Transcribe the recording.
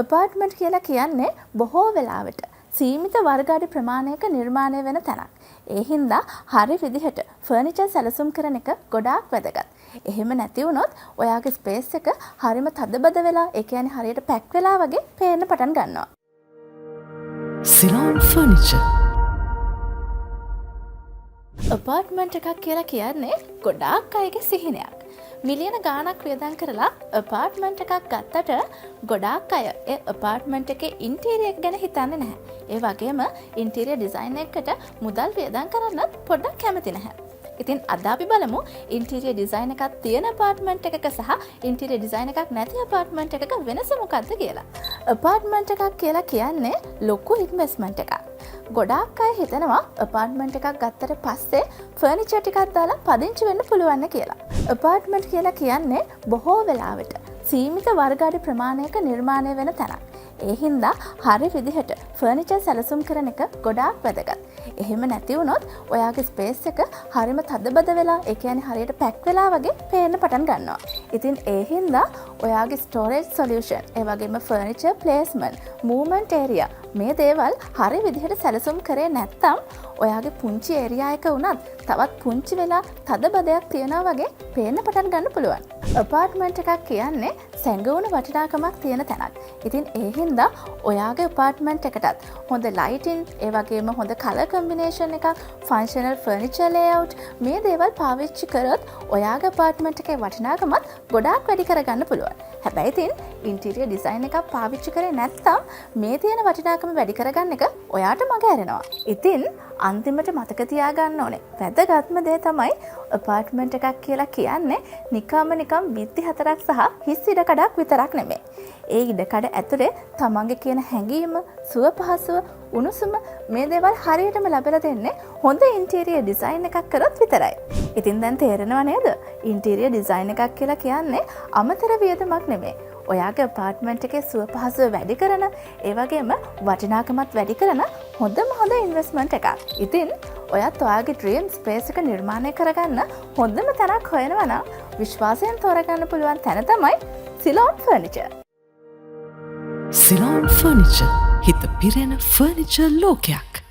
apartment කියලා කියන්නේ බොහෝ වෙලාවට සීමිත වර්ග අඩි ප්‍රමාණයක නිර්මාණය වෙන තැනක්. ඒ හින්දා හරි විදිහට ෆර්නිචර් සැලසුම් කරන එක ගොඩාක් වැදගත්. එහෙම නැති වුණොත් ඔයාගේ ස්පේස් එක හරිම තදබද වෙලා, ඒ කියන්නේ හරියට පැක් වෙලා වගේ පේන්න පටන් ගන්නවා. Ceylon furniture. apartment එකක් කියලා කියන්නේ ගොඩාක් අයගේ සිහිනයක්. මිලියන ගාණක් වියදම් කරලා apartment එකක් ගත්තට ගොඩාක් අය ඒ apartment එකේ interior එක ගැන හිතන්නේ නැහැ. ඒ වගේම interior design එකකට මුදල් වියදම් කරන්නත් පොඩ්ඩක් කැමති නැහැ. ඉතින් අද අපි බලමු interior design එකක් තියෙන apartment එකක සහ interior design එකක් නැති apartment එකක වෙනස මොකක්ද කියලා. apartment එකක් කියලා කියන්නේ ලොකු investment එකක්. ගොඩාක් අය හිතනවා apartment එකක් ගත්තට පස්සේ furniture ටිකක් දාලා පදිංචි වෙන්න පුළුවන් කියලා. apartment කියලා කියන්නේ බොහෝ වෙලාවට සීමිත වර්ග අඩි ප්‍රමාණයක නිර්මාණය වෙන තැනක්. ඒ හින්දා හරි විදිහට ෆර්නිචර් සැලසුම් කරන එක ගොඩාක් වැදගත්. එහෙම නැති වුණොත් ඔයාගේ ස්පේස් එක හරිම තදබද වෙලා, ඒ කියන්නේ හරියට පැක් වෙලා වගේ පේන්න පටන් ගන්නවා. ඉතින් ඒ හින්දා ඔයාගේ storage solution, ඒ වගේම furniture placement, movement area මේ දේවල් හරි විදිහට සැලසුම් කරේ නැත්නම් ඔයාගේ පුංචි ඒරියා එක වුණත් තවත් පුංචි වෙලා තදබදයක් තියනවා වගේ පේන්න පටන් ගන්න පුළුවන්. apartment එකක් කියන්නේ සැඟවුණු වටිනාකමක් තියෙන තැනක්. ඉතින් ඒ හින්දා ඔයාගේ apartment එකටත් හොඳ lighting, ඒ වගේම හොඳ color combination එකක්, functional furniture layout මේ දේවල් පාවිච්චි කරොත් ඔයාගේ apartment එකේ වටිනාකමත් ගොඩාක් වැඩි කරගන්න පුළුවන්. හැබැයි ඉතින් interior design එකක් පාවිච්චි කරේ නැත්නම් මේ තියෙන වටිනාකම වැඩි කරගන්න එක ඔයාට මග ඇරෙනවා. ඉතින් අන්තිමට මතක තියාගන්න ඕනේ වැදගත්ම දේ තමයි apartment එකක් කියලා කියන්නේ නිකම් බිත්ති හතරක් සහ හිස් ඉඩකඩක් විතරක් නෙමෙයි. ඒ ඉඩකඩ ඇතුලේ තමන්ගේ කියන හැඟීම, සුව පහසුව, උණුසුම මේ දේවල් හරියටම ලැබලා දෙන්නේ හොඳ interior design එකක් කරොත් විතරයි. ඉතින් දැන් තේරෙනව නේද? interior design එකක් කියලා කියන්නේ අමතර වියදමක් නෙමෙයි. ඔයාගේ apartment එකේ සුව පහසුව වැඩි කරන, ඒ වගේම වටිනාකමත් වැඩි කරන හොඳම ඉන්වෙස්ට්මන්ට් එකක්. ඉතින් ඔයත් ඔයාගේ ඩ්‍රීම් ස්පේස් එක නිර්මාණය කරගන්න හොඳම තැනක් හොයනවා නම් විශ්වාසයෙන් තෝරගන්න පුළුවන් තැන තමයි සිලෝන් ෆර්නිචර්. Ceylon furniture. හිත පිරෙන ෆර්නිචර් ලෝකයක්.